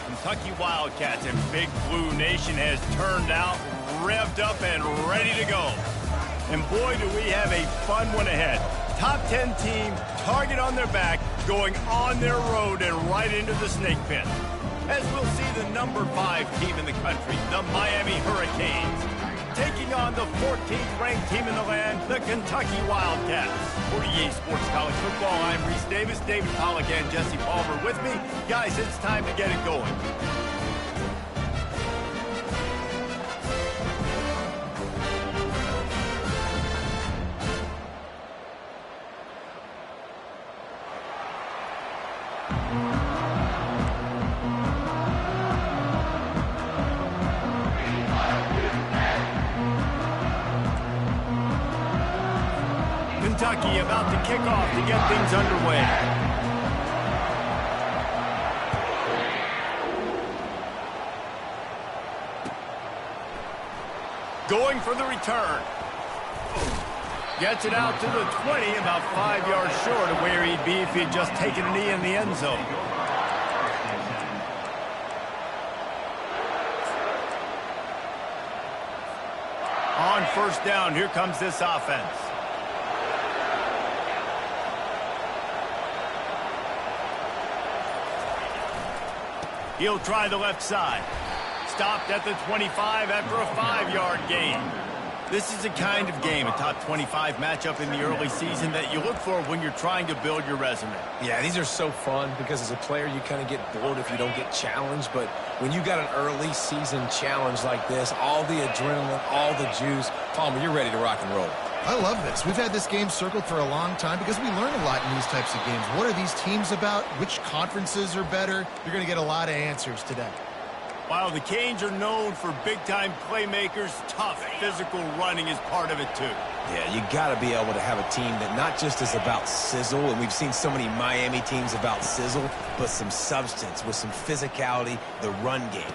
Kentucky Wildcats, and Big Blue Nation has turned out, revved up, and ready to go. And boy, do we have a fun one ahead. Top 10 team, target on their back, going on their road and right into the snake pit. As we'll see the number 5 team in the country, the Miami Hurricanes, taking on the 14th ranked team in the land, the Kentucky Wildcats. For EA Sports College Football, I'm Reese Davis, David Pollack, and Jesse Palmer with me. Guys, it's time to get it going. Kentucky about to kick off to get things underway. Going for the return. Gets it out to the 20, about 5 yards short of where he'd be if he'd just taken a knee in the end zone. On first down, here comes this offense. He'll try the left side. Stopped at the 25 after a 5-yard gain. This is the kind of game, a top 25 matchup in the early season, that you look for when you're trying to build your resume. Yeah, these are so fun because as a player, you kind of get bored if you don't get challenged. But when you got an early season challenge like this, all the adrenaline, all the juice, Palmer, you're ready to rock and roll. I love this. We've had this game circled for a long time because we learn a lot in these types of games. What are these teams about? Which conferences are better? You're going to get a lot of answers today. While the Canes are known for big-time playmakers, tough physical running is part of it too. Yeah, you got to be able to have a team that not just is about sizzle, and we've seen so many Miami teams about sizzle, but some substance with some physicality, the run game.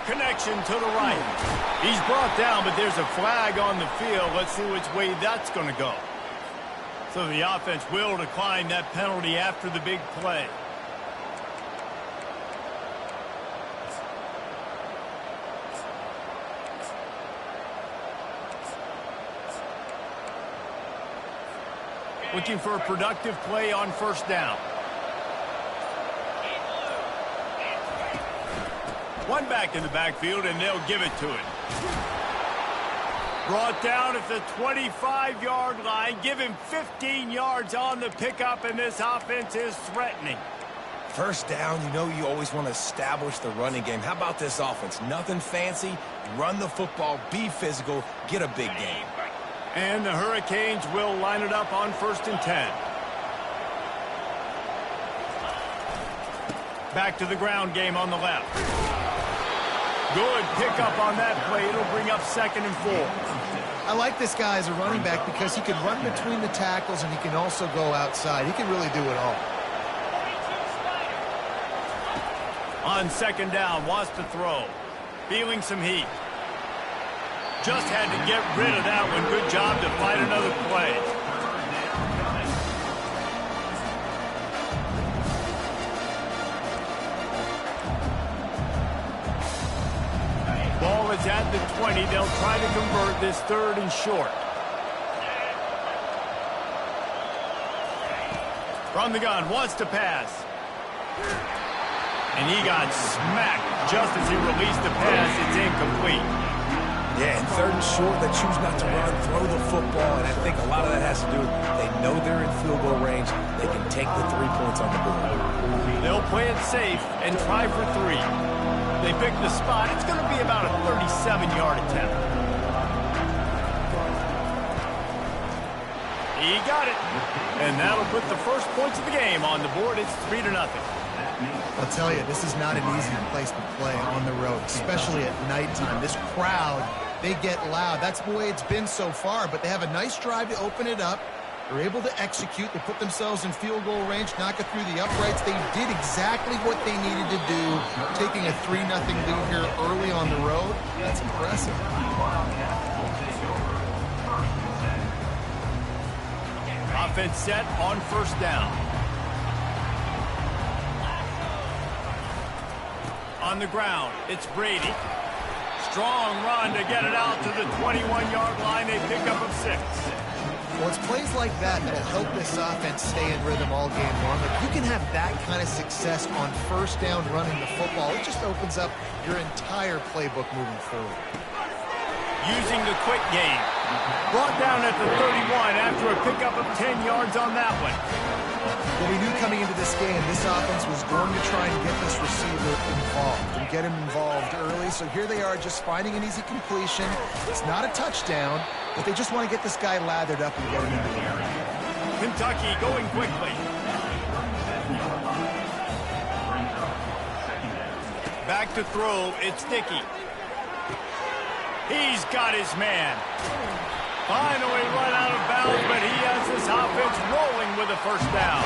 Connection to the right. He's brought down, but there's a flag on the field. Let's see which way that's going to go. So the offense will decline that penalty after the big play. Looking for a productive play on first down. One back in the backfield, and they'll give it to it. Brought down at the 25-yard line. Give him 15 yards on the pickup, and this offense is threatening. First down, you know you always want to establish the running game. How about this offense? Nothing fancy. Run the football, be physical, get a big game. And the Hurricanes will line it up on 1st and 10. Back to the ground game on the left. Good pickup on that play. It'll bring up 2nd and 4. I like this guy as a running back because he can run between the tackles and he can also go outside. He can really do it all. On 2nd down, wants to throw. Feeling some heat. Just had to get rid of that one. Good job to fight another play. Ball is at the 20. They'll try to convert this 3rd and short. From the gun, wants to pass. And he got smacked just as he released the pass. It's incomplete. Yeah, and 3rd and short, they choose not to run, throw the football, and I think a lot of that has to do with they know they're in field goal range. They can take the 3 points on the board. They'll play it safe and try for 3. They pick the spot. It's going to be about a 37-yard attempt. He got it. And that'll put the first points of the game on the board. It's 3-0. I'll tell you, this is not an easy place to play on the road, especially at nighttime. This crowd, they get loud. That's the way it's been so far, but they have a nice drive to open it up. They're able to execute. They put themselves in field goal range, knock it through the uprights. They did exactly what they needed to do, taking a 3-0 lead here early on the road. That's impressive. Offense set on first down. On the ground, it's Brady. Strong run to get it out to the 21-yard line. They pick up a 6. Well, it's plays like that that'll help this offense stay in rhythm all game long. If you can have that kind of success on first down running the football, it just opens up your entire playbook moving forward. Using the quick game. Brought down at the 31 after a pickup of 10 yards on that one. Well, we knew coming into this game, this offense was going to try and get this receiver involved and get him involved early. So here they are just finding an easy completion. It's not a touchdown, but they just want to get this guy lathered up and get him into the area. Kentucky going quickly. Back to throw, it's Dickey. He's got his man. Finally run out of bounds, but he has this offense rolling with a first down.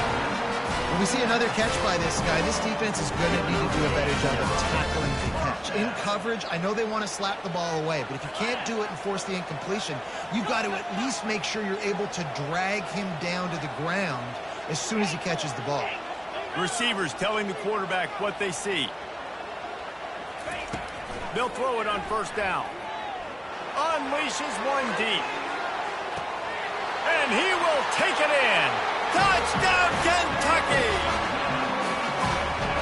When we see another catch by this guy, this defense is going to need to do a better job of tackling the catch. In coverage, I know they want to slap the ball away, but if you can't do it and force the incompletion, you've got to at least make sure you're able to drag him down to the ground as soon as he catches the ball. Receivers telling the quarterback what they see. They'll throw it on first down. Unleashes one deep. And he will take it in. Touchdown, Kentucky!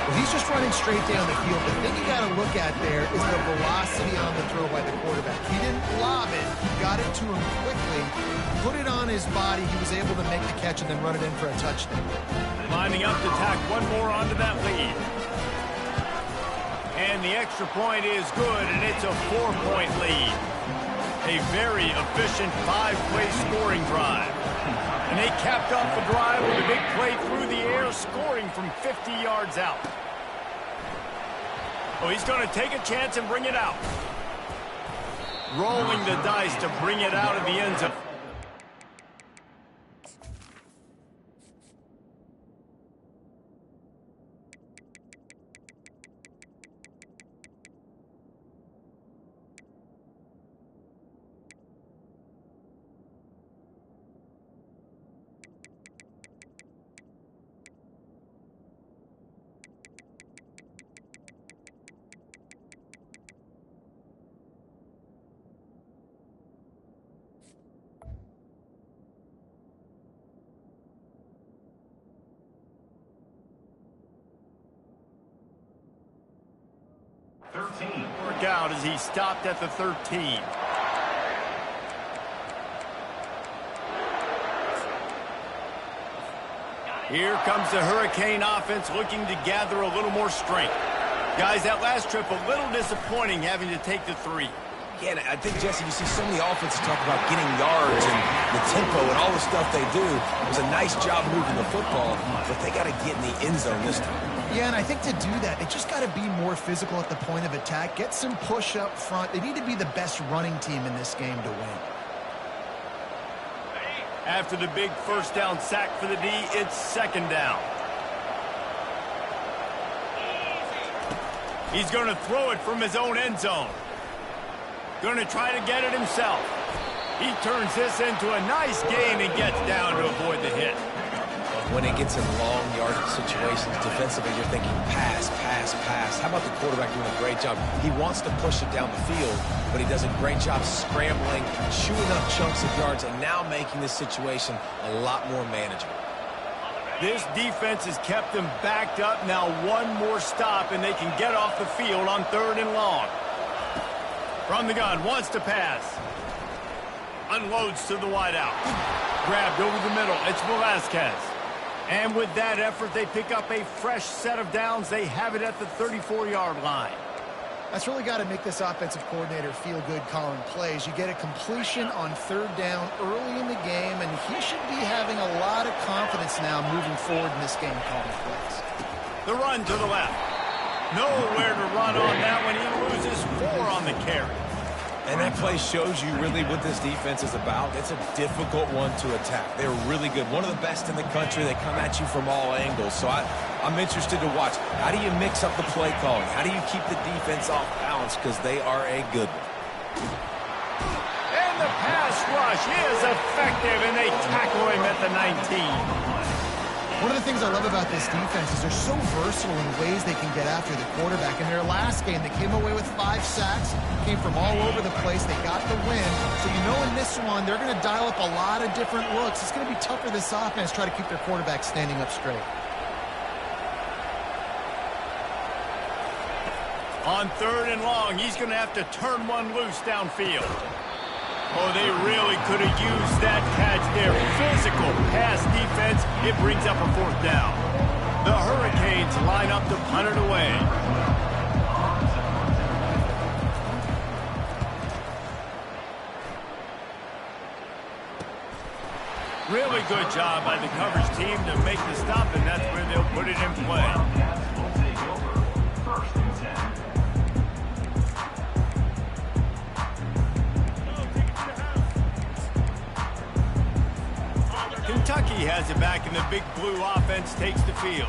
Well, he's just running straight down the field. The thing you got to look at there is the velocity on the throw by the quarterback. He didn't lob it. He got it to him quickly, put it on his body. He was able to make the catch and then run it in for a touchdown. Lining up to tack one more onto that lead. And the extra point is good, and it's a 4-point lead. A very efficient 5-play scoring drive. And they capped off the drive with a big play through the air, scoring from 50 yards out. Oh, he's going to take a chance and bring it out. Rolling the dice to bring it out of the end zone. Work out as he stopped at the 13. Here comes the Hurricane offense looking to gather a little more strength. Guys, that last trip a little disappointing having to take the 3. Yeah, I think, Jesse, you see so many offenses talk about getting yards and the tempo and all the stuff they do. It was a nice job moving the football, but they got to get in the end zone this time. Yeah, and I think to do that, they just got to be more physical at the point of attack, get some push up front. They need to be the best running team in this game to win. After the big first down sack for the D, it's second down. He's going to throw it from his own end zone. Going to try to get it himself. He turns this into a nice gain and gets down to avoid the hit. When it gets in long yardage situations, defensively, you're thinking pass, pass, pass. How about the quarterback doing a great job? He wants to push it down the field, but he does a great job scrambling, chewing up chunks of yards, and now making this situation a lot more manageable. This defense has kept them backed up. Now one more stop, and they can get off the field on 3rd and long. From the gun, wants to pass. Unloads to the wideout. Grabbed over the middle. It's Velasquez. And with that effort, they pick up a fresh set of downs. They have it at the 34-yard line. That's really got to make this offensive coordinator feel good calling plays. You get a completion on 3rd down early in the game, and he should be having a lot of confidence now moving forward in this game calling plays. The run to the left. Nowhere to run on that one. He loses 4 on the carry. And that play shows you really what this defense is about. It's a difficult one to attack. They're really good. One of the best in the country. They come at you from all angles. So I'm interested to watch. How do you mix up the play calling? How do you keep the defense off balance? Because they are a good one. And the pass rush is effective, and they tackle him at the 19. One of the things I love about this defense is they're so versatile in ways they can get after the quarterback. In their last game, they came away with 5 sacks, came from all over the place. They got the win. So you know in this one, they're going to dial up a lot of different looks. It's going to be tough for this offense to try to keep their quarterback standing up straight. On 3rd and long, he's going to have to turn one loose downfield. Oh, they really could have used that catch there. Physical pass defense. It brings up a 4th down. The Hurricanes line up to punt it away. Really good job by the coverage team to make the stop, and that's where they'll put it in play. Kentucky has it back, and the Big Blue offense takes the field.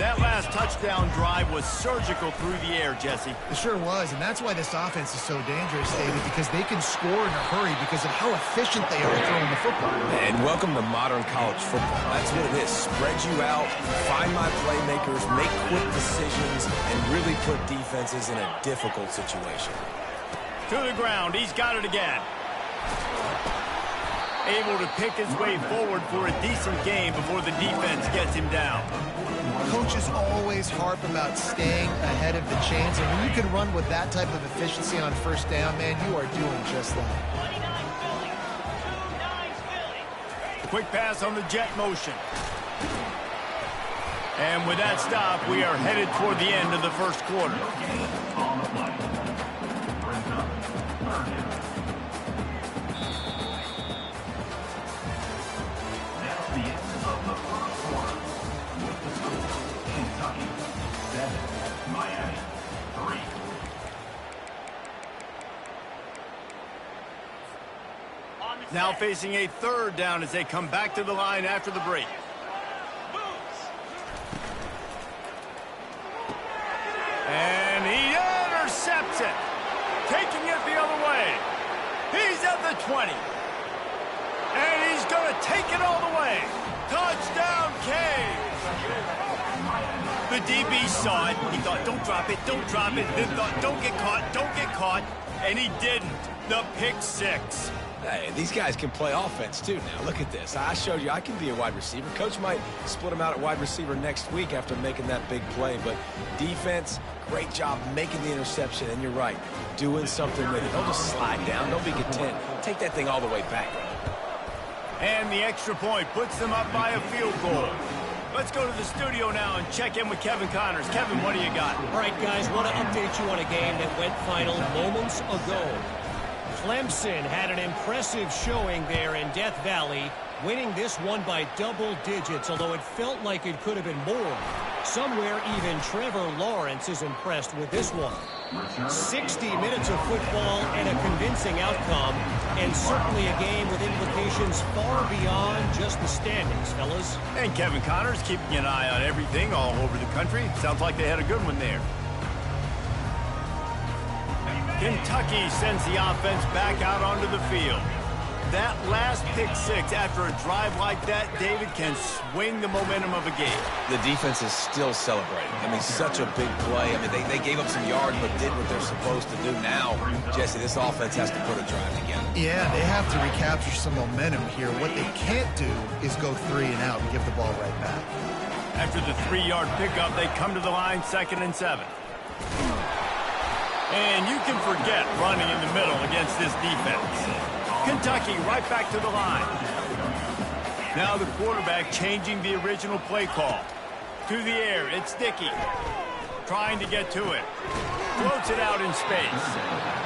That last touchdown drive was surgical through the air, Jesse. It sure was, and that's why this offense is so dangerous, David, because they can score in a hurry because of how efficient they are throwing the football. And welcome to modern college football. That's what it is. Spread you out, find my playmakers, make quick decisions, and really put defenses in a difficult situation. To the ground. He's got it again. Able to pick his way forward for a decent game before the defense gets him down. Coaches always harp about staying ahead of the chains, and when you can run with that type of efficiency on 1st down, man, you are doing just that. Quick pass on the jet motion. And with that stop, we are headed toward the end of the 1st quarter. Now facing a 3rd down as they come back to the line after the break. And he intercepts it. Taking it the other way. He's at the 20. And he's going to take it all the way. Touchdown, Canes. The DB saw it. He thought, don't drop it, don't drop it. Then thought, don't get caught, don't get caught. And he didn't. The pick 6. Hey, these guys can play offense, too, now. Look at this. I showed you I can be a wide receiver. Coach might split him out at wide receiver next week after making that big play. But defense, great job making the interception. And you're right, doing something with it. Don't just slide down. Don't be content. Take that thing all the way back. And the extra point puts them up by a field goal. Let's go to the studio now and check in with Kevin Connors. Kevin, what do you got? All right, guys, want to update you on a game that went final moments ago. Clemson had an impressive showing there in Death Valley, winning this one by double digits, although it felt like it could have been more. Somewhere even Trevor Lawrence is impressed with this one. 60 minutes of football and a convincing outcome, and certainly a game with implications far beyond just the standings, fellas. And Kevin Connors keeping an eye on everything all over the country. Sounds like they had a good one there. Kentucky sends the offense back out onto the field. That last pick 6 after a drive like that, David, can swing the momentum of a game. The defense is still celebrating. I mean, such a big play. I mean, they gave up some yards but did what they're supposed to do. Now, Jesse, this offense has to put a drive together. Yeah, they have to recapture some momentum here. What they can't do is go 3 and out and give the ball right back. After the 3-yard pickup, they come to the line 2nd and 7. And you can forget running in the middle against this defense. Kentucky right back to the line. Now the quarterback changing the original play call. To the air, it's Dickey. Trying to get to it. Floats it out in space.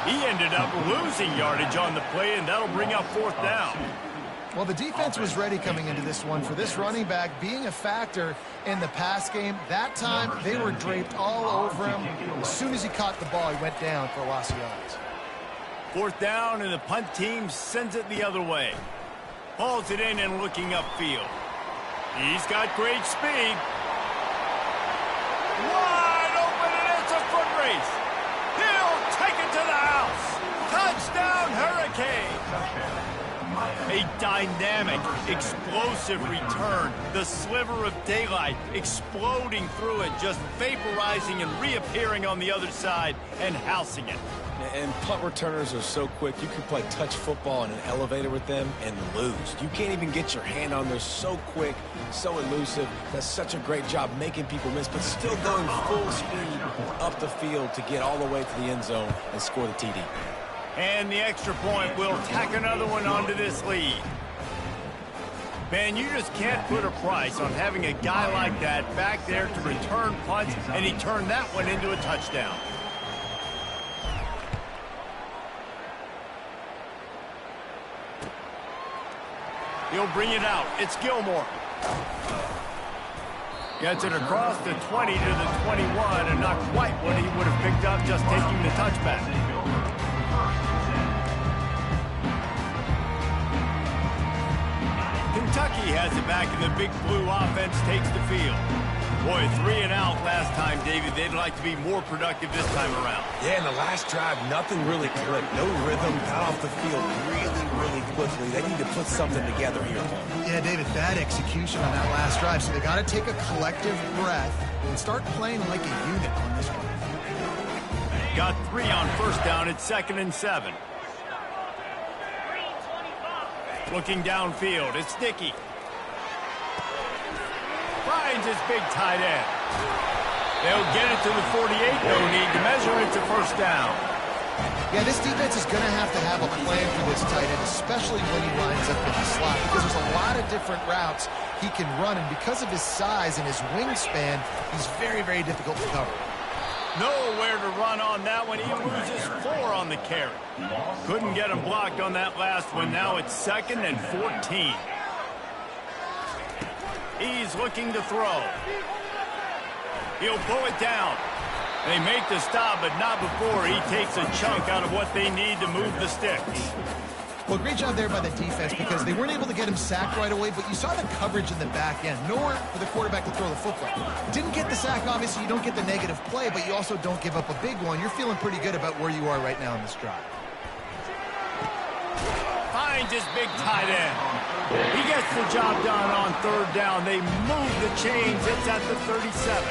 He ended up losing yardage on the play, and that'll bring up 4th down. Well, the defense was ready coming into this one for this running back being a factor in the pass game. That time, they were draped all over him. As soon as he caught the ball, he went down for a loss of yards. 4th down, and the punt team sends it the other way. Hauls it in and looking upfield. He's got great speed. Wide open, and it's a foot race. He'll take it to the house. Touchdown, Hurricane. A dynamic dynamic, explosive return. The sliver of daylight exploding through it, just vaporizing and reappearing on the other side and housing it. And punt returners are so quick. You can play touch football in an elevator with them and lose. You can't even get your hand on there. So quick, so elusive. Does such a great job making people miss, but still going full speed up the field to get all the way to the end zone and score the TD. And the extra point will tack another one onto this lead. Man, you just can't put a price on having a guy like that back there to return punts, and he turned that one into a touchdown. He'll bring it out. It's Gilmore. Gets it across the 20 to the 21, and not quite what he would have picked up just taking the touchback. Kentucky has it back, and the Big Blue offense takes the field. Boy, 3 and out last time, David. They'd like to be more productive this time around. Yeah, in the last drive, nothing really clicked. No rhythm, got off the field really quickly. They need to put something together here. Yeah, David, bad execution on that last drive. So they got to take a collective breath and start playing like a unit on this one. Got 3 on first down. It's 2nd and 7. Looking downfield, it's Dickey. Finds his big tight end. They'll get it to the 48, no need to measure it to first down. Yeah, this defense is going to have a plan for this tight end, especially when he lines up in the slot, because there's a lot of different routes he can run, and because of his size and his wingspan, he's very, very difficult to cover. Nowhere to run on that one. He loses 4 on the carry. Couldn't get him blocked on that last one. Now it's 2nd and 14. He's looking to throw. He'll pull it down. They make the stop, but not before he takes a chunk out of what they need to move the sticks. Well, great job there by the defense because they weren't able to get him sacked right away, but you saw the coverage in the back end. Nowhere for the quarterback to throw the football. Didn't get the sack, obviously. You don't get the negative play, but you also don't give up a big one. You're feeling pretty good about where you are right now in this drive. Finds his big tight end. He gets the job done on 3rd down. They move the chains. It's at the 37.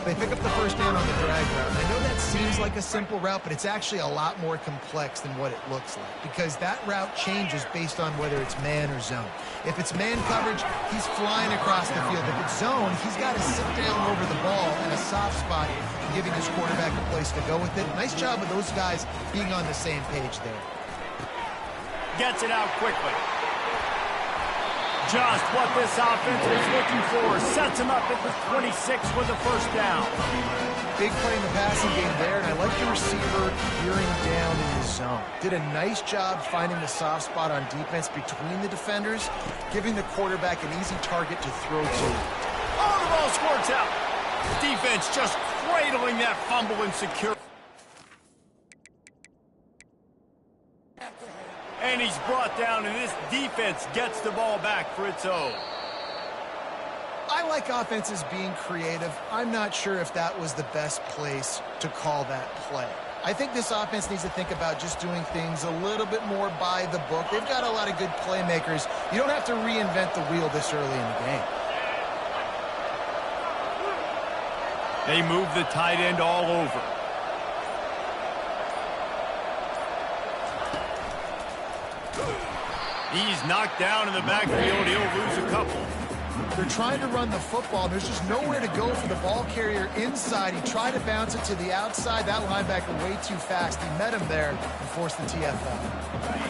They pick up the first down on the drag route. And I know that seems like a simple route, but it's actually a lot more complex than what it looks like because that route changes based on whether it's man or zone. If it's man coverage, he's flying across the field. If it's zone, he's got to sit down over the ball in a soft spot, giving his quarterback a place to go with it. Nice job of those guys being on the same page there. Gets it out quickly. Just what this offense was looking for. Sets him up at the 26 with a first down. Big play in the passing game there, and I like the receiver gearing down in the zone. Did a nice job finding the soft spot on defense between the defenders, giving the quarterback an easy target to throw to. Oh, the ball squirts out. Defense just cradling that fumble and secure. And he's brought down, and this defense gets the ball back for its own. I like offenses being creative. I'm not sure if that was the best place to call that play. I think this offense needs to think about just doing things a little bit more by the book. They've got a lot of good playmakers. You don't have to reinvent the wheel this early in the game. They move the tight end all over. He's knocked down in the backfield. He'll lose a couple. They're trying to run the football. There's just nowhere to go for the ball carrier inside. He tried to bounce it to the outside. That linebacker way too fast. He met him there and forced the TFL.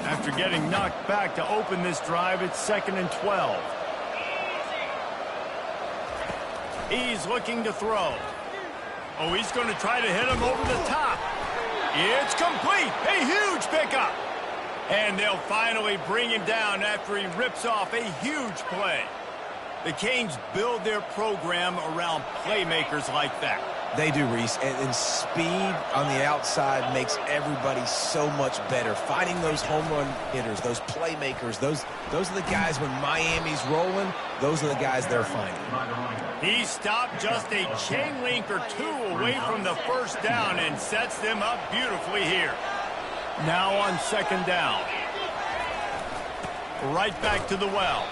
After getting knocked back to open this drive, it's 2nd and 12. He's looking to throw. Oh, he's going to try to hit him over the top. It's complete. A huge pickup. And they'll finally bring him down after he rips off a huge play. The Canes build their program around playmakers like that. They do, Reese, and speed on the outside makes everybody so much better. Finding those home run hitters, those playmakers, those are the guys when Miami's rolling, those are the guys they're finding. He stopped just a chain link or two away from the first down and sets them up beautifully here. Now on 2nd down. right back to the well.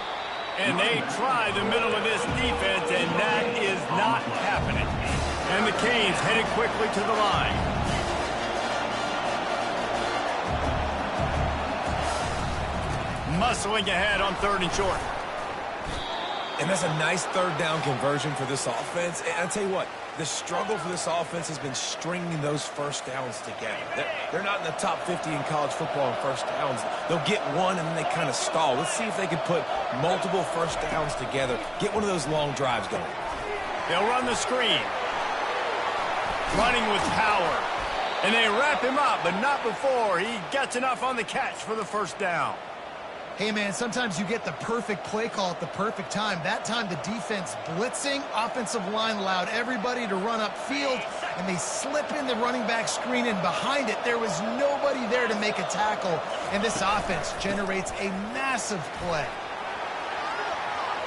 And they try the middle of this defense, and that is not happening. And the Canes headed quickly to the line. Muscling ahead on 3rd and short. And that's a nice 3rd down conversion for this offense. And I'll tell you what, the struggle for this offense has been stringing those first downs together. They're not in the top 50 in college football in first downs. They'll get one and then they kind of stall. Let's see if they can put multiple first downs together, get one of those long drives going. They'll run the screen. Running with power. And they wrap him up, but not before he gets enough on the catch for the first down. Hey, man, sometimes you get the perfect play call at the perfect time. That time the defense blitzing, offensive line allowed everybody to run upfield, and they slip in the running back screen, and behind it there was nobody there to make a tackle, and this offense generates a massive play.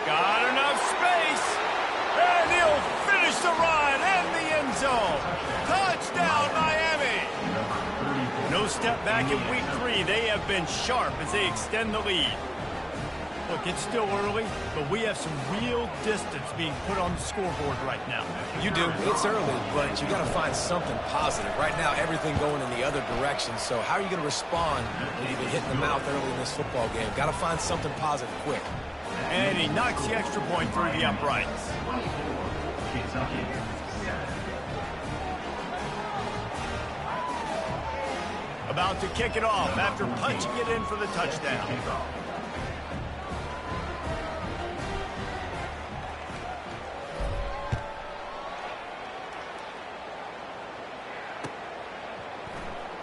Got enough space, and he'll finish the run and the end zone. Touchdown, Miami! No step back in week 3. They have been sharp as they extend the lead. Look, it's still early, but we have some real distance being put on the scoreboard right now. You do. It's early, but you got to find something positive. Right now, everything going in the other direction. So how are you going to respond when you've been hitting the mouth early in this football game? Got to find something positive quick. And he knocks the extra point through the uprights. About to kick it off after punching it in for the touchdown.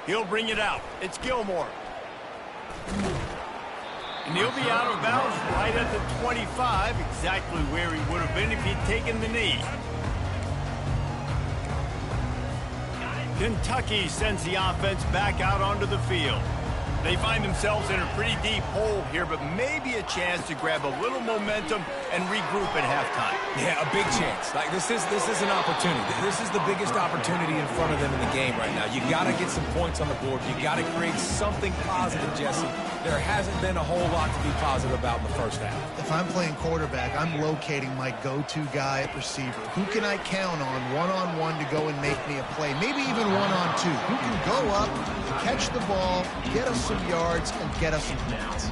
He'll bring it out. It's Gilmore. And he'll be out of bounds right at the 25, exactly where he would have been if he'd taken the knee. Kentucky sends the offense back out onto the field. They find themselves in a pretty deep hole here, but maybe a chance to grab a little momentum and regroup at halftime. Yeah, a big chance. Like this is an opportunity. This is the biggest opportunity in front of them in the game right now. You got to get some points on the board. You got to create something positive, Jesse. There hasn't been a whole lot to be positive about in the first half. If I'm playing quarterback, I'm locating my go-to guy at receiver. Who can I count on one-on-one to go and make me a play? Maybe even one-on-two. Who can go up, catch the ball, get us some yards, and get us some points?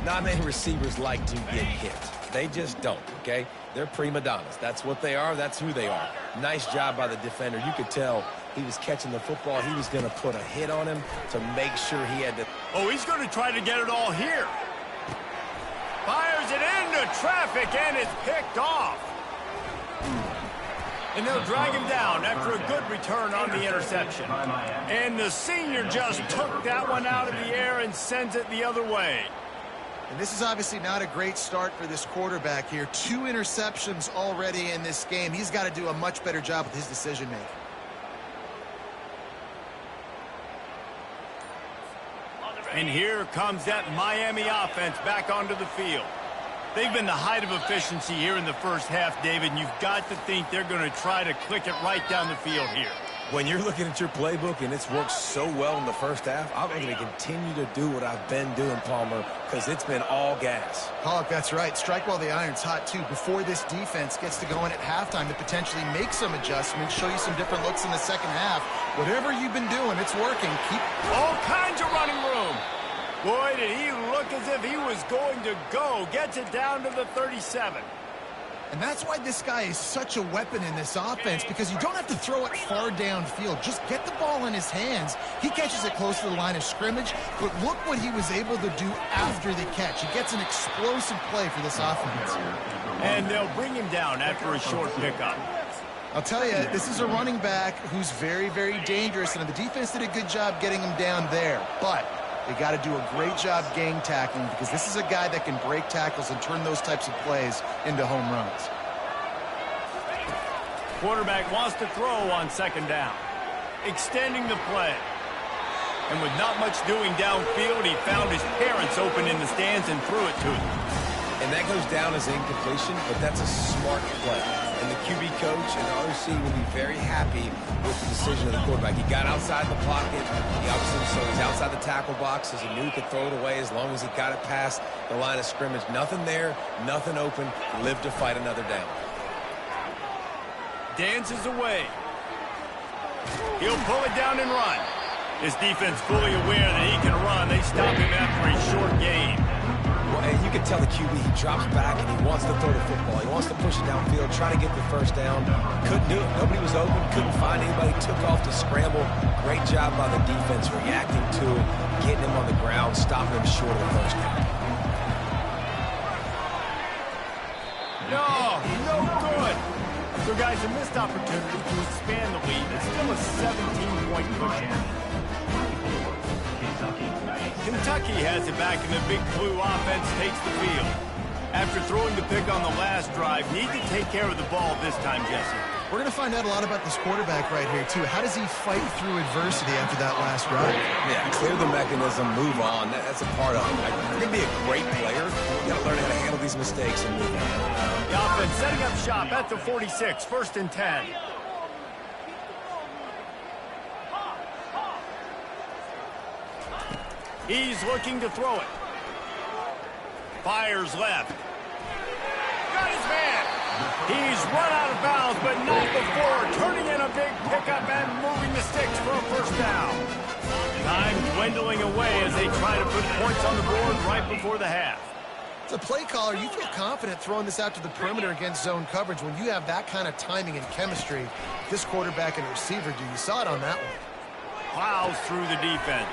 Not many receivers like to get hit. They just don't, okay? They're prima donnas. That's what they are. That's who they are. Nice job by the defender. You could tell he was catching the football. He was going to put a hit on him to make sure he had to... Oh, he's going to try to get it all here. Fires it into traffic, and it's picked off. And they'll drag him down after a good return on the interception. And the senior just took that one out of the air and sends it the other way. And this is obviously not a great start for this quarterback here. 2 interceptions already in this game. He's got to do a much better job with his decision-making. And here comes that Miami offense back onto the field. They've been the height of efficiency here in the first half, David, and you've got to think they're going to try to click it right down the field here. When you're looking at your playbook and it's worked so well in the first half, I'm going to continue to do what I've been doing, Palmer, because it's been all gas. Hawk, that's right. Strike while the iron's hot, too. Before this defense gets to going at halftime to potentially make some adjustments, show you some different looks in the second half. Whatever you've been doing, it's working. Keep all kinds of running room. Boy, did he look as if he was going to go. Gets it down to the 37. And that's why this guy is such a weapon in this offense, because you don't have to throw it far downfield. Just get the ball in his hands. He catches it close to the line of scrimmage, but look what he was able to do after the catch. He gets an explosive play for this offense. And they'll bring him down after a short pickup. I'll tell you, this is a running back who's very, very dangerous, and the defense did a good job getting him down there. But they got to do a great job gang tackling, because this is a guy that can break tackles and turn those types of plays into home runs. Quarterback wants to throw on second down. Extending the play. And with not much doing downfield, he found his parents open in the stands and threw it to them. And that goes down as incompletion, but that's a smart play. And the QB coach and the OC will be very happy with the decision of the quarterback. He got outside the pocket. He's outside the tackle box, as he knew he could throw it away as long as he got it past the line of scrimmage. Nothing there, nothing open. Live to fight another down. Dances away. He'll pull it down and run. His defense fully aware that he can run. They stop him after a short gain. Well, and you can tell the QB, he drops back and he wants to throw the football. He wants to push it downfield, try to get the first down. Couldn't do it. Nobody was open. Couldn't find anybody. Took off to scramble. Great job by the defense reacting to it, getting him on the ground, stopping him short of the first down. No good. So, guys, a missed opportunity to expand the lead. It's still a 17-point cushion. Kentucky has it back, and the Big Blue offense takes the field. After throwing the pick on the last drive, need to take care of the ball this time, Jesse. We're going to find out a lot about this quarterback right here, too. How does he fight through adversity after that last drive? Yeah, clear the mechanism, move on. That's a part of it. Like, if you're going to be a great player, you got to learn how to handle these mistakes and move on. The offense setting up shop at the 46, 1st and 10. He's looking to throw it. Fires left. Got his man. He's run out of bounds, but not before turning in a big pickup and moving the sticks for a first down. Time dwindling away as they try to put points on the board right before the half. As a play caller, you feel confident throwing this out to the perimeter against zone coverage when you have that kind of timing and chemistry. This quarterback and receiver do. You saw it on that one. Plows through the defense.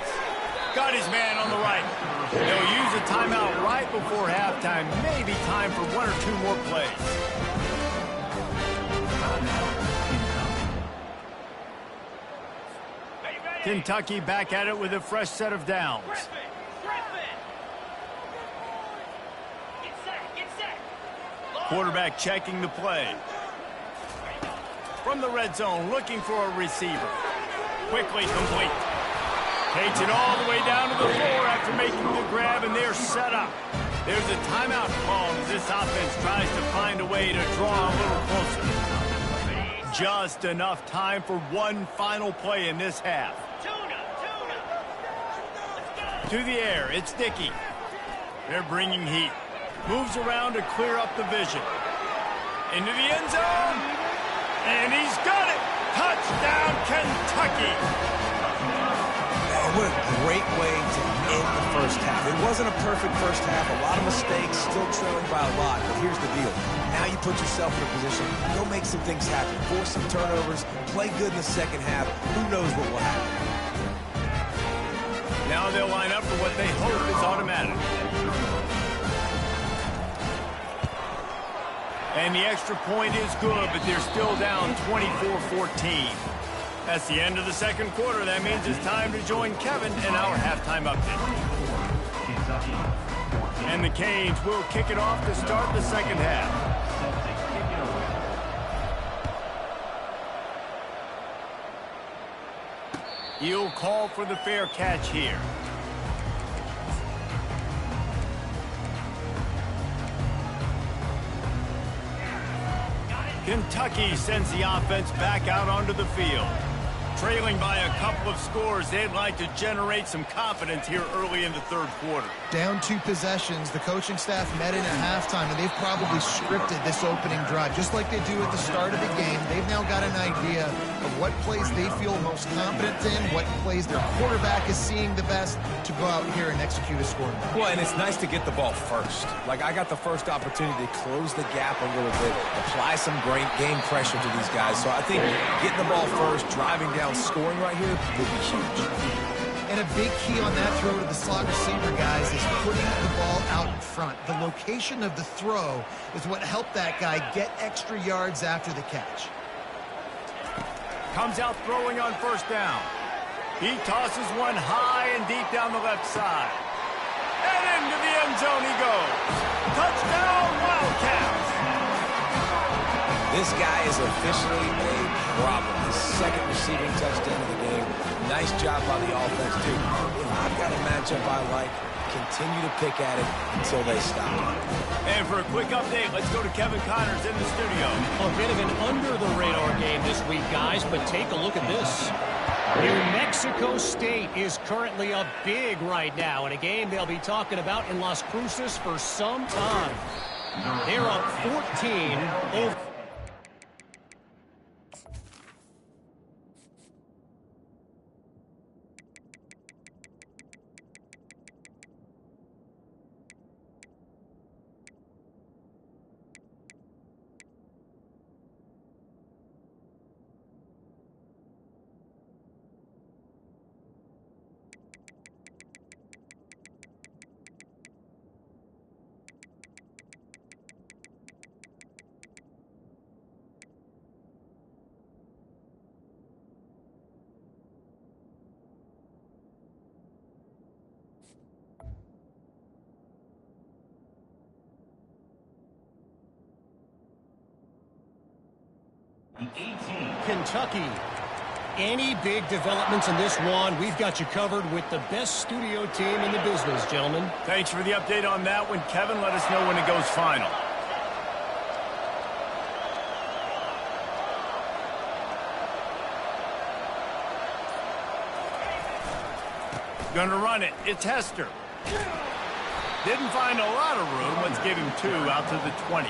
Got his man on the right. They'll use a timeout right before halftime. Maybe time for one or two more plays. Kentucky back at it with a fresh set of downs. Quarterback checking the play. From the red zone, looking for a receiver. Quickly complete. Takes it all the way down to the floor after making the grab, and they're set up. There's a timeout called as this offense tries to find a way to draw a little closer. Just enough time for one final play in this half. To the air, it's Dickey. They're bringing heat. Moves around to clear up the vision. Into the end zone. And he's got it. Touchdown, Kentucky. Man, what a great way to end the first half. It wasn't a perfect first half. A lot of mistakes, still trailing by a lot. But here's the deal. Now you put yourself in a position. Go make some things happen. Force some turnovers. Play good in the second half. Who knows what will happen? Now they'll line up for what they hope is automatic. And the extra point is good, but they're still down 24-14. That's the end of the second quarter. That means it's time to join Kevin in our halftime update. And the Canes will kick it off to start the second half. He'll call for the fair catch here. Kentucky sends the offense back out onto the field. Trailing by a couple of scores, they'd like to generate some confidence here early in the third quarter. Down 2 possessions, the coaching staff met in at halftime, and they've probably scripted this opening drive. Just like they do at the start of the game, they've now got an idea of what plays they feel most confident in, what plays their quarterback is seeing the best to go out here and execute a scoring. Well, and it's nice to get the ball first. Like, I got the first opportunity to close the gap a little bit, apply some great game pressure to these guys. So I think getting the ball first, driving down, scoring right here would be huge. And a big key on that throw to the slot receiver, guys, is putting the ball out in front. The location of the throw is what helped that guy get extra yards after the catch. Comes out throwing on first down. He tosses one high and deep down the left side. And into the end zone he goes. Touchdown, Wildcats! This guy is officially a problem. His second receiving touchdown of the game. Nice job by the offense, too. If I've got a matchup I like, continue to pick at it until they stop. And for a quick update, let's go to Kevin Connors in the studio. A bit of an under-the-radar game this week, guys, but take a look at this. New Mexico State is currently up big right now in a game they'll be talking about in Las Cruces for some time. They're up 14 over. Kentucky. Any big developments in this one, we've got you covered with the best studio team in the business, gentlemen. Thanks for the update on that one, Kevin. Let us know when it goes final. Gonna run it. It's Hester. Didn't find a lot of room. Let's give him 2 out to the 20.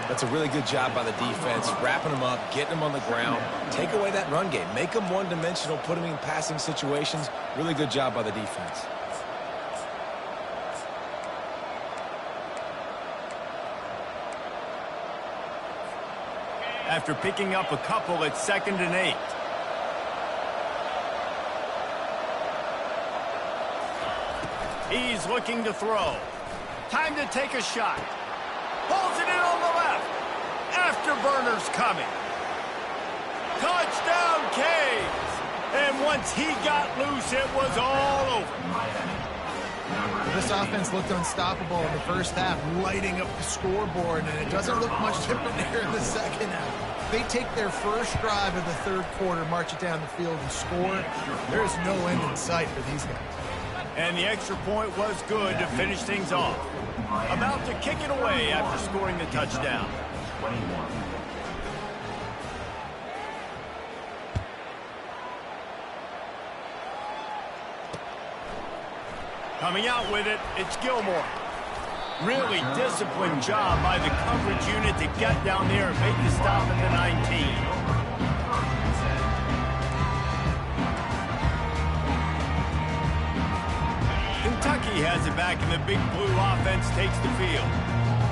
That's a really good job by the defense, wrapping them up, getting them on the ground. Take away that run game. Make them one-dimensional, put them in passing situations. Really good job by the defense. After picking up a couple, it's 2nd and 8. He's looking to throw. Time to take a shot. Pulls it in on the left. Afterburner's coming. Touchdown, Canes. And once he got loose, it was all over. This offense looked unstoppable in the first half, lighting up the scoreboard, and it doesn't look much different here in the second half. They take their first drive of the third quarter, march it down the field, and score. There's no end in sight for these guys. And the extra point was good to finish things off. About to kick it away after scoring the touchdown. Coming out with it, it's Gilmore. Really disciplined job by the coverage unit to get down there and make the stop at the 19. Kentucky has it back, and the Big Blue offense takes the field.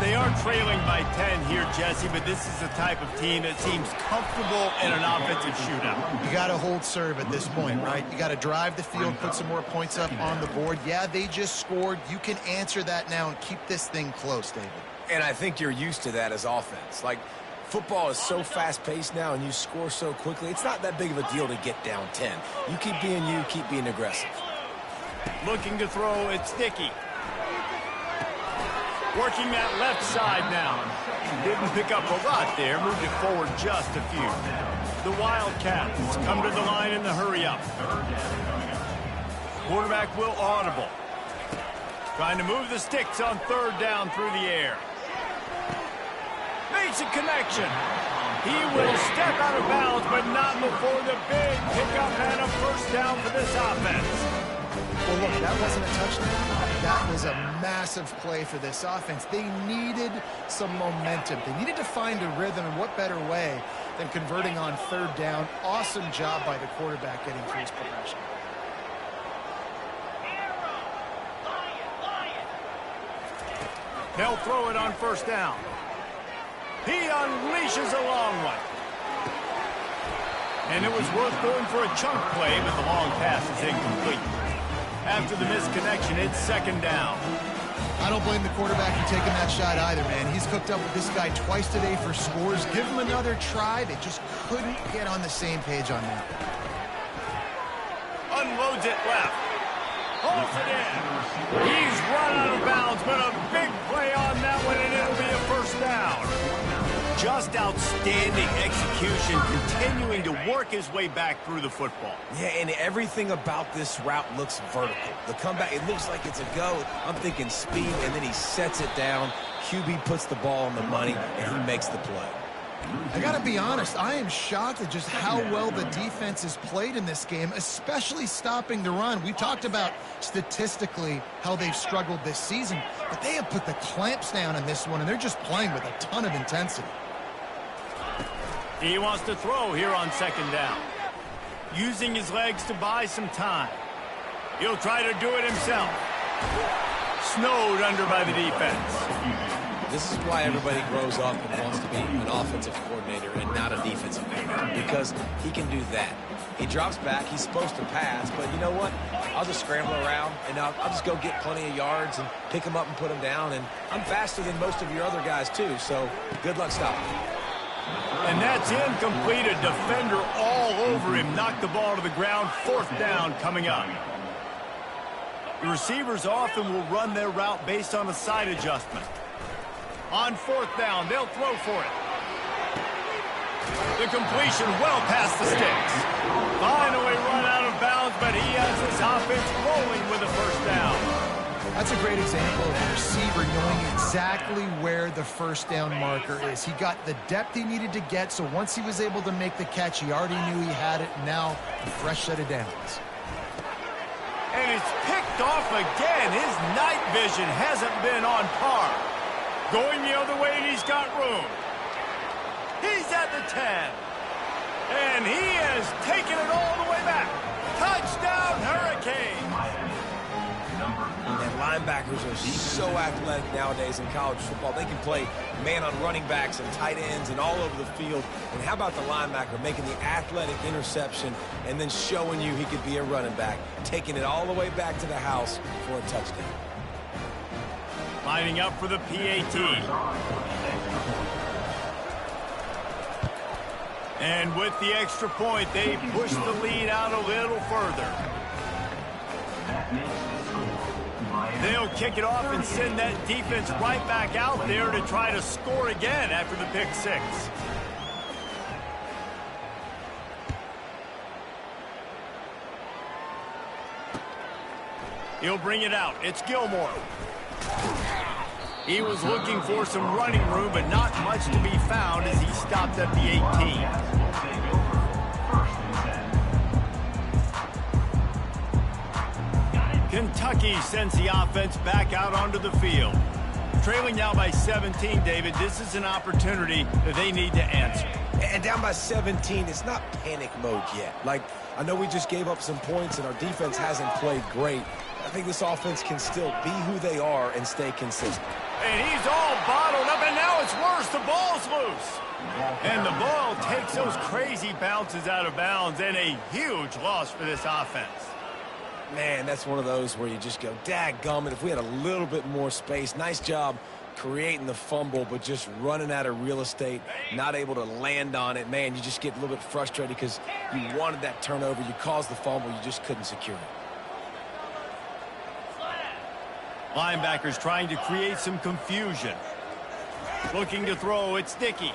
They are trailing by 10 here, Jesse, but this is the type of team that seems comfortable in an offensive shootout. You got to hold serve at this point, right? You got to drive the field, put some more points up on the board. Yeah, they just scored. You can answer that now and keep this thing close, David. And I think you're used to that as offense. Like, football is so fast-paced now, and you score so quickly. It's not that big of a deal to get down 10. You keep being you, keep being aggressive. Looking to throw, it's Dickey. Working that left side now. Didn't pick up a lot there, moved it forward just a few. The Wildcats come to the line in the hurry-up. Quarterback will audible. Trying to move the sticks on 3rd down through the air. Makes a connection. He will step out of bounds, but not before the big pickup and a 1st down for this offense. Well, look, that wasn't a touchdown. That was a massive play for this offense. They needed some momentum. They needed to find a rhythm, and what better way than converting on 3rd down. Awesome job by the quarterback getting through his progression. They'll throw it on 1st down. He unleashes a long one. And it was worth going for a chunk play, but the long pass is incomplete. After the missed connection, it's 2nd down. I don't blame the quarterback for taking that shot either, man. He's cooked up with this guy twice today for scores. Give him another try. They just couldn't get on the same page on that. Unloads it left. Holds it in. He's run out of bounds, but a big play on that one, and it'll be a 1st down. Just outstanding execution, continuing to work his way back through the football. Yeah, and everything about this route looks vertical. The comeback, it looks like it's a go. I'm thinking speed, and then he sets it down. QB puts the ball on the money, and he makes the play. I got to be honest, I am shocked at just how well the defense has played in this game, especially stopping the run. We talked about statistically how they've struggled this season, but they have put the clamps down in this one, and they're just playing with a ton of intensity. He wants to throw here on second down. Using his legs to buy some time. He'll try to do it himself. Snowed under by the defense. This is why everybody grows up and wants to be an offensive coordinator and not a defensive coordinator, because he can do that. He drops back. He's supposed to pass, but you know what? I'll just scramble around, and I'll just go get plenty of yards and pick him up and put him down, and I'm faster than most of your other guys, too, so good luck stopping. And that's incomplete. A defender all over him. Knocked the ball to the ground. Fourth down coming up. The receivers often will run their route based on a side adjustment. On fourth down, they'll throw for it. The completion well past the sticks. Finally run out of bounds, but he has his offense rolling with a first down. That's a great example of a receiver knowing exactly where the first down marker is. He got the depth he needed to get, so once he was able to make the catch, he already knew he had it. Now, a fresh set of downs. And it's picked off again. His night vision hasn't been on par. Going the other way, and he's got room. He's at the 10. And he has taken it all the way back. Touchdown, Hurricanes. And linebackers are so athletic nowadays in college football. They can play man on running backs and tight ends and all over the field. And how about the linebacker making the athletic interception and then showing you he could be a running back, taking it all the way back to the house for a touchdown. Lining up for the PAT. And with the extra point, they push the lead out a little further. They'll kick it off and send that defense right back out there to try to score again after the pick six. He'll bring it out. It's Gilmore. He was looking for some running room, but not much to be found as he stopped at the 18. Kentucky sends the offense back out onto the field. Trailing now by 17, David, this is an opportunity that they need to answer. And down by 17, it's not panic mode yet. Like, I know we just gave up some points and our defense hasn't played great. I think this offense can still be who they are and stay consistent. And he's all bottled up, and now it's worse. The ball's loose. And the ball takes those crazy bounces out of bounds, and a huge loss for this offense. Man, that's one of those where you just go, dadgummit, if we had a little bit more space. Nice job creating the fumble, but just running out of real estate, not able to land on it. Man, you just get a little bit frustrated because you wanted that turnover. You caused the fumble. You just couldn't secure it. Linebackers trying to create some confusion. Looking to throw, it's Dickey.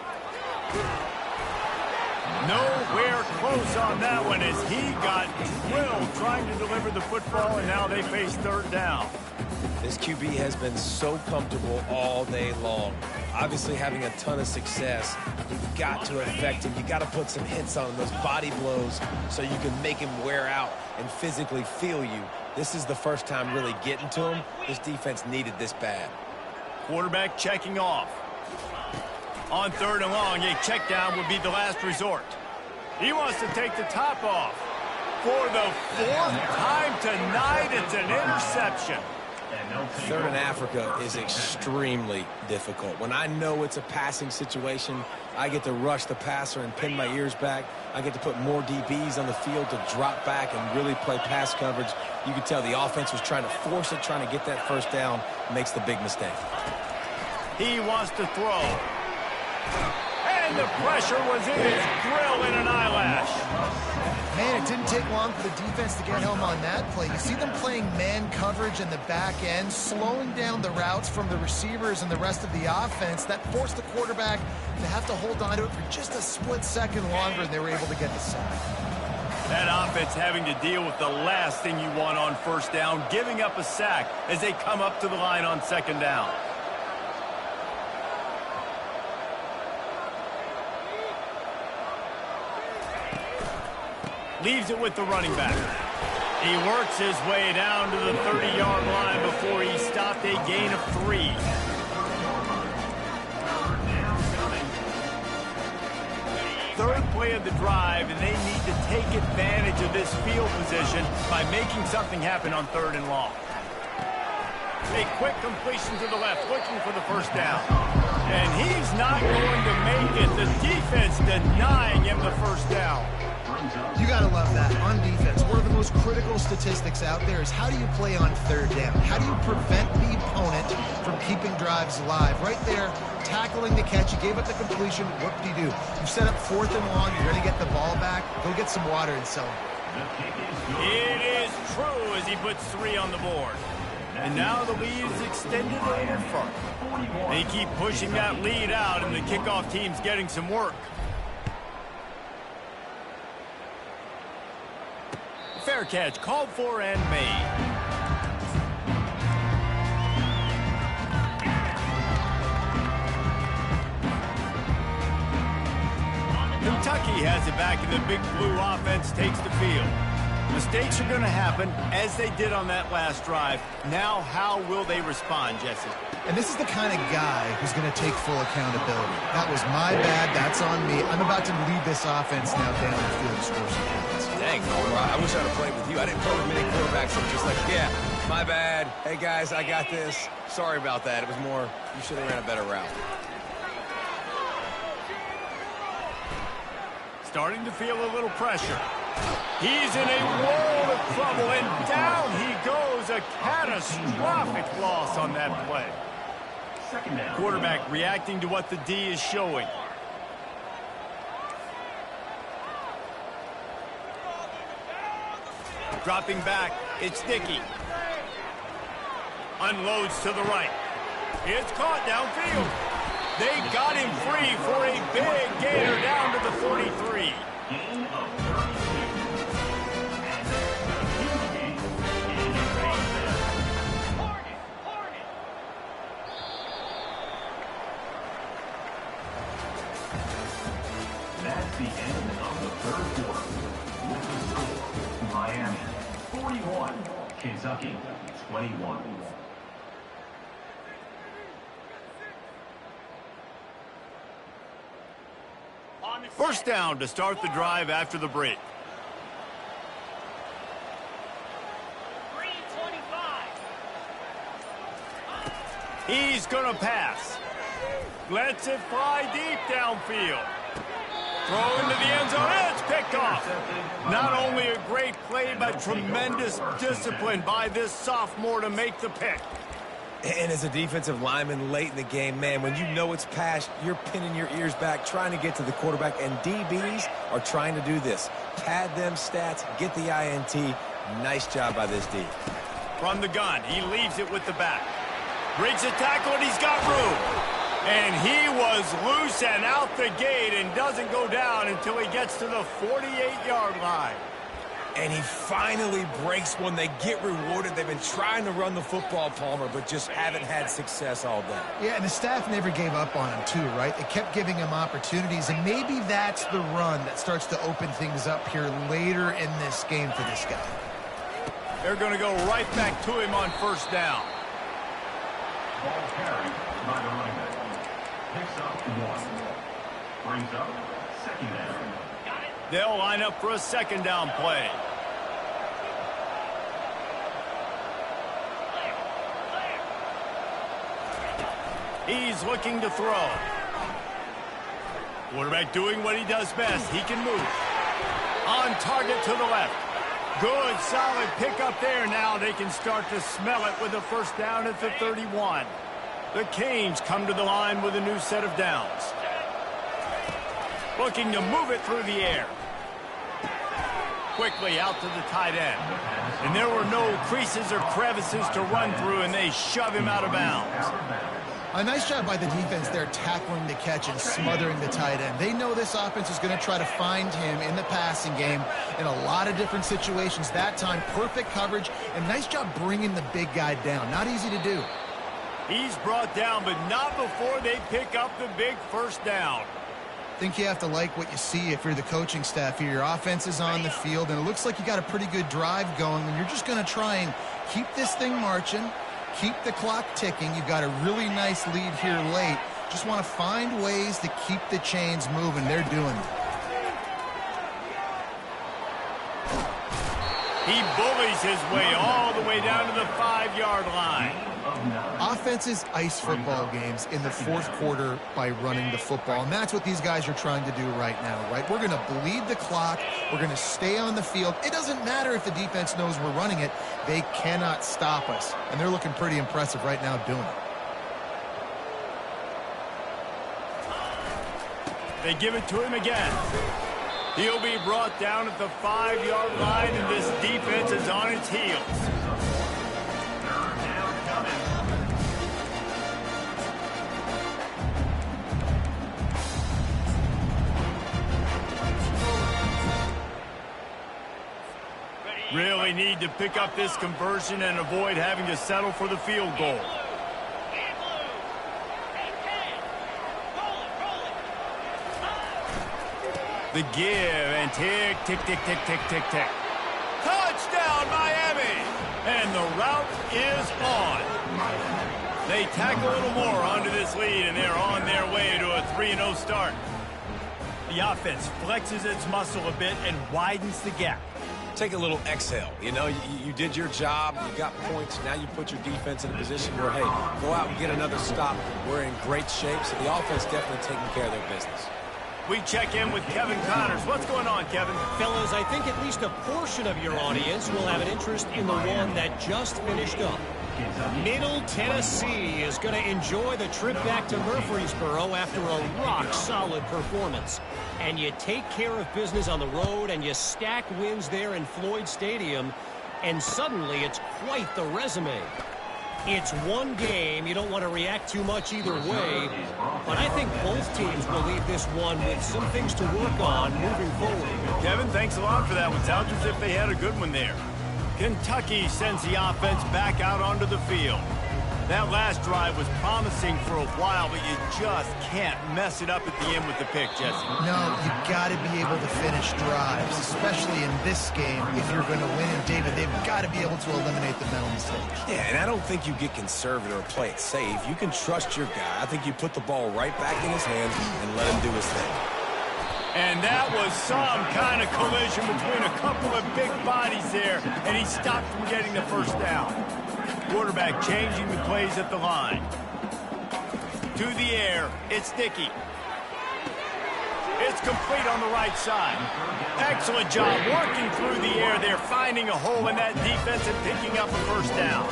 Nowhere close on that one as he got drilled trying to deliver the football, and now they face third down. This QB has been so comfortable all day long. Obviously having a ton of success. You've got to affect him. You've got to put some hits on him, those body blows, so you can make him wear out and physically feel you. This is the first time really getting to him. This defense needed this bad. Quarterback checking off. On third and long, a check down would be the last resort. He wants to take the top off. For the fourth time tonight, it's an interception. Third in Africa is extremely difficult. When I know it's a passing situation, I get to rush the passer and pin my ears back. I get to put more DBs on the field to drop back and really play pass coverage. You can tell the offense was trying to force it, trying to get that first down, makes the big mistake. He wants to throw. And the pressure was in his grill in an eyelash. Man, it didn't take long for the defense to get home on that play. You see them playing man coverage in the back end, slowing down the routes from the receivers and the rest of the offense. That forced the quarterback to have to hold on to it for just a split second longer, and they were able to get the sack. That offense having to deal with the last thing you want on first down, giving up a sack as they come up to the line on second down. Leaves it with the running back. He works his way down to the 30-yard line before he stopped, a gain of 3. Third play of the drive, and they need to take advantage of this field position by making something happen on 3rd and long. A quick completion to the left, looking for the first down. And he's not going to make it. The defense denying him the first down. You got to love that on defense. One of the most critical statistics out there is how do you play on 3rd down? How do you prevent the opponent from keeping drives alive? Right there, tackling the catch. You gave up the completion. What do? You set up 4th and long. You're going to get the ball back. Go get some water and celebrate. It is true as he puts 3 on the board. And now the lead is extended a little further. They keep pushing that lead out, and the kickoff team's getting some work. Fair catch called for and made. Kentucky has it back, and the Big Blue offense takes the field. Mistakes are going to happen, as they did on that last drive. Now, how will they respond, Jesse? And this is the kind of guy who's going to take full accountability. That was my bad. That's on me. I'm about to lead this offense now down the field and score some points. Dang, I wish I'd have played with you. I didn't play with many quarterbacks. I'm just like, yeah, my bad. Hey, guys, I got this. Sorry about that. It was more, you should have ran a better route. Starting to feel a little pressure. He's in a world of trouble, and down he goes. A catastrophic loss on that play. Quarterback reacting to what the D is showing. Dropping back, it's Dickey. Unloads to the right. It's caught downfield. They got him free for a big gainer down to the 43. That's the end of the 3rd quarter. With the score, Miami 41, Kentucky 21. First down to start the drive after the break. 3:25. He's going to pass. Lets it fly deep downfield. Throw into the end zone. It's picked off. Not only a great play, but tremendous discipline by this sophomore to make the pick. And as a defensive lineman late in the game, man, when you know it's passed, you're pinning your ears back, trying to get to the quarterback, and DBs are trying to do this. Pad them stats, get the INT. Nice job by this D. From the gun, he leaves it with the back. Breaks a tackle, and he's got room. And he was loose and out the gate and doesn't go down until he gets to the 48-yard line. And he finally breaks one. They get rewarded. They've been trying to run the football, Palmer, but just haven't had success all day. Yeah, and the staff never gave up on him, too, right? They kept giving him opportunities, and maybe that's the run that starts to open things up here later in this game for this guy. They're going to go right back to him on first down. Ball carried by the running back. Picks up 1. Brings up 2nd down. They'll line up for a 2nd down play. He's looking to throw. Quarterback doing what he does best. He can move. On target to the left. Good, solid pickup there. Now they can start to smell it with a first down at the 31. The Canes come to the line with a new set of downs. Looking to move it through the air. quickly out to the tight end. And there were no creases or crevices to run through, and they shove him out of bounds. A nice job by the defense there tackling the catch and smothering the tight end. They know this offense is going to try to find him in the passing game in a lot of different situations. That time, perfect coverage, and nice job bringing the big guy down. Not easy to do. He's brought down, but not before they pick up the big first down. I think you have to like what you see if you're the coaching staff here. Your offense is on the field, and it looks like you got a pretty good drive going, and you're just going to try and keep this thing marching, keep the clock ticking. You've got a really nice lead here late. Just want to find ways to keep the chains moving. They're doing it. He bullies his way all the way down to the 5-yard line. Offenses ice football games in the fourth quarter by running the football, and that's what these guys are trying to do right now, right? We're going to bleed the clock. We're going to stay on the field. It doesn't matter if the defense knows we're running it. They cannot stop us, and they're looking pretty impressive right now doing it. They give it to him again. He'll be brought down at the 5-yard line, and this defense is on its heels. Really need to pick up this conversion and avoid having to settle for the field goal. The give and tick, tick, tick, tick, tick, tick, tick. Touchdown, Miami! And the route is on. They tack a little more onto this lead, and they're on their way to a 3-0 start. The offense flexes its muscle a bit and widens the gap. Take a little exhale. You know, you did your job. You got points. Now you put your defense in a position where, hey, go out and get another stop. We're in great shape, so the offense definitely taking care of their business. We check in with Kevin Connors. What's going on, Kevin? Fellas, I think at least a portion of your audience will have an interest in the one that just finished up. Middle Tennessee is going to enjoy the trip back to Murfreesboro after a rock-solid performance. And you take care of business on the road, and you stack wins there in Floyd Stadium, and suddenly it's quite the resume. It's one game. You don't want to react too much either way, but I think both teams will leave this one with some things to work on moving forward. Kevin, thanks a lot for that one. Sounds as if they had a good one there. Kentucky sends the offense back out onto the field. That last drive was promising for a while, but you just can't mess it up at the end with the pick, Jesse. No, you got to be able to finish drives, especially in this game. If you're going to win, and David, they've got to be able to eliminate the mental mistakes. Yeah, and I don't think you get conservative or play it safe. You can trust your guy. I think you put the ball right back in his hands and let him do his thing. And that was some kind of collision between a couple of big bodies there, and he stopped from getting the first down. Quarterback changing the plays at the line. To the air, it's Dickey. It's complete on the right side. Excellent job working through the air there, finding a hole in that defense and picking up a first down.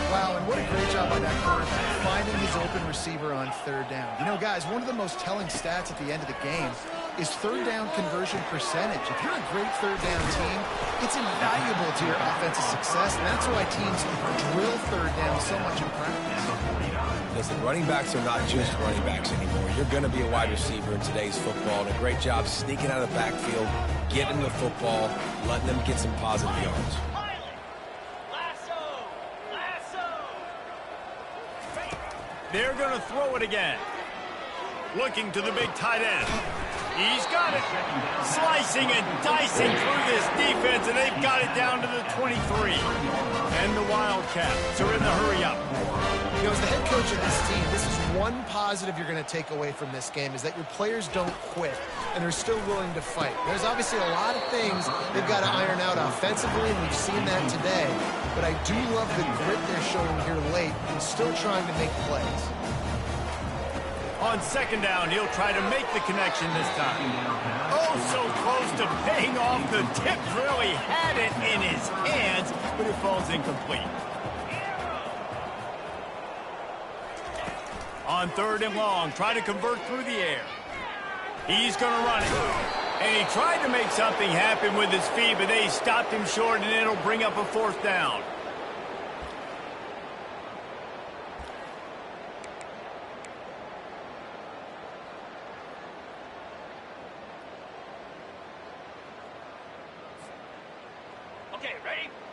Wow, and what a great job by that quarterback, finding his open receiver on third down. You know, guys, one of the most telling stats at the end of the game is third down conversion percentage. If you're a great third down team, it's invaluable to your offensive success, and that's why teams drill third down so much in practice. Listen, running backs are not just running backs anymore. You're going to be a wide receiver in today's football, and a great job sneaking out of the backfield, getting the football, letting them get some positive yards. They're going to throw it again. Looking to the big tight end. He's got it. Slicing and dicing through this defense, and they've got it down to the 23. And the Wildcats are in the hurry-up. You know, as the head coach of this team, this is one positive you're going to take away from this game, is that your players don't quit, and they're still willing to fight. There's obviously a lot of things they've got to iron out offensively, and we've seen that today. But I do love the grit they're showing here late and still trying to make plays. On second down, he'll try to make the connection this time. Oh, so close to paying off. The tip really had it in his hands, but it falls incomplete. On third and long, try to convert through the air. He's going to run it. And he tried to make something happen with his feet, but they stopped him short, and it'll bring up a 4th down.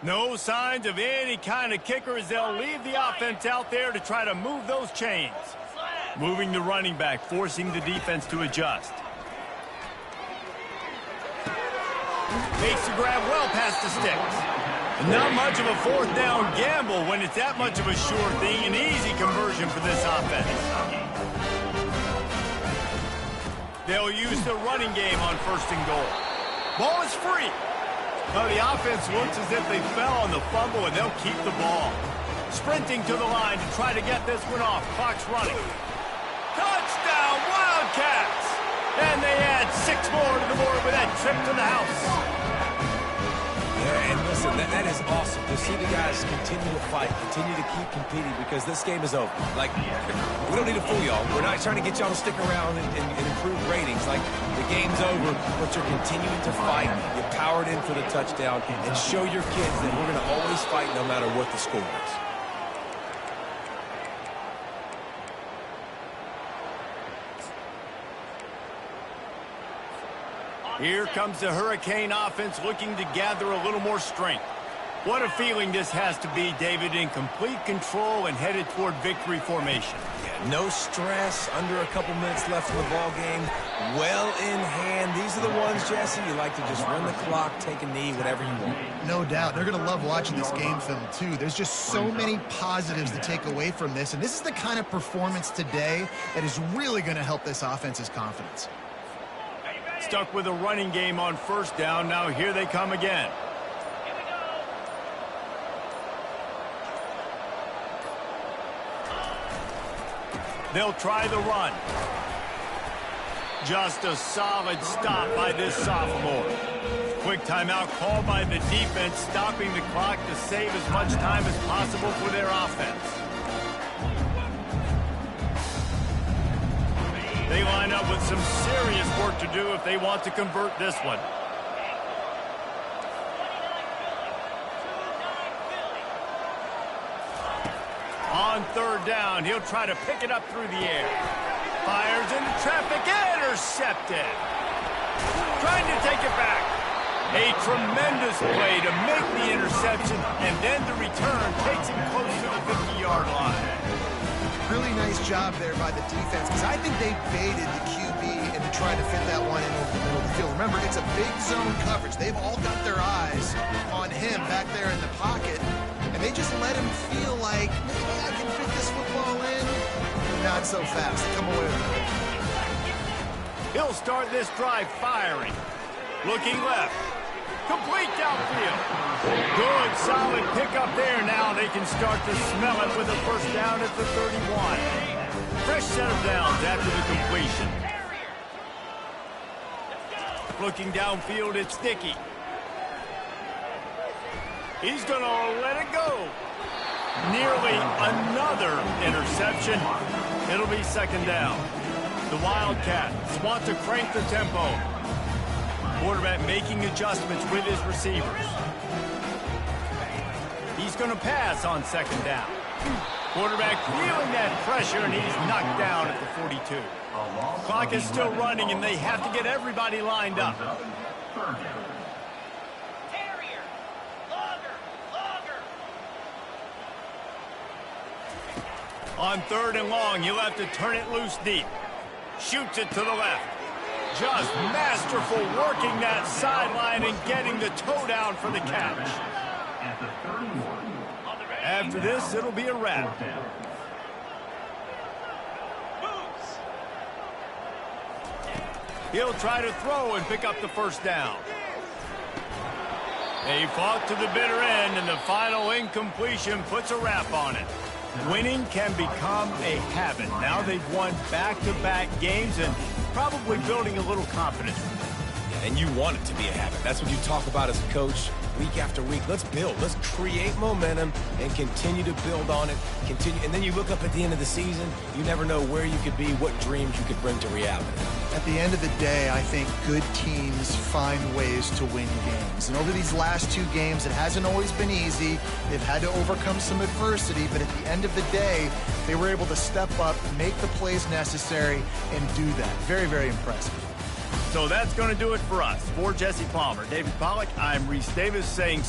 No signs of any kind of kicker as they'll leave the offense out there to try to move those chains. Moving the running back, forcing the defense to adjust. Makes the grab well past the sticks. Not much of a 4th down gamble when it's that much of a sure thing. An easy conversion for this offense. They'll use the running game on 1st and goal. Ball is free. Well, the offense looks as if they fell on the fumble, and they'll keep the ball. Sprinting to the line to try to get this one off. Clock's running. Touchdown, Wildcats! And they add 6 more to the board with that trip to the house. Yeah, and listen, that is awesome to see the guys continue to fight, continue to keep competing, because this game is over. Like, we don't need to fool y'all. We're not trying to get y'all to stick around and improve ratings. Like, the game's over, but you're continuing to fight. You powered in for the touchdown, and show your kids that we're going to always fight no matter what the score is. Here comes the Hurricane offense looking to gather a little more strength. What a feeling this has to be, David, in complete control and headed toward victory formation. Yeah, no stress, under a couple minutes left in the ball game, well in hand. These are the ones, Jesse, you like to just run the clock, take a knee, whatever you want. No doubt. They're going to love watching this game film, too. There's just so many positives to take away from this, and this is the kind of performance today that is really going to help this offense's confidence. Stuck with a running game on 1st down. Now here they come again. They'll try the run. Just a solid stop by this sophomore. Quick timeout called by the defense, stopping the clock to save as much time as possible for their offense. They line up with some serious work to do if they want to convert this one. On 3rd down, he'll try to pick it up through the air. Fires into traffic, intercepted. Trying to take it back. A tremendous play to make the interception, and then the return takes him close to the 50-yard line. Really nice job there by the defense, because I think they baited the QB and tried to fit that one in over the middle of the field. Remember, it's a big zone coverage. They've all got their eyes on him back there in the pocket, and they just let him feel like, maybe I can fit this football in. Not so fast. They come away with it. He'll start this drive firing. Looking left. Complete downfield. Good, solid pickup there. Now they can start to smell it with a 1st down at the 31. Fresh set of downs after the completion. Looking downfield, it's Dickey. He's going to let it go. Nearly another interception. It'll be 2nd down. The Wildcats want to crank the tempo. Quarterback making adjustments with his receivers. He's going to pass on 2nd down. Quarterback feeling that pressure, and he's knocked down at the 42. Clock is still running, and they have to get everybody lined up. On 3rd and long, he'll have to turn it loose deep. Shoots it to the left. Just masterful working that sideline and getting the toe down for the catch. After this, it'll be a wrap. He'll try to throw and pick up the 1st down. They fought to the bitter end, and the final incompletion puts a wrap on it. Winning can become a habit. Now they've won back-to-back games and probably building a little confidence. And you want it to be a habit. That's what you talk about as a coach. week after week. Let's build. Let's create momentum and continue to build on it. And then you look up at the end of the season, you never know where you could be, what dreams you could bring to reality. At the end of the day, I think good teams find ways to win games. And over these last 2 games, it hasn't always been easy. They've had to overcome some adversity, but at the end of the day, they were able to step up, make the plays necessary, and do that. Very, very impressive. So that's going to do it for us. For Jesse Palmer, David Pollack, I'm Reese Davis saying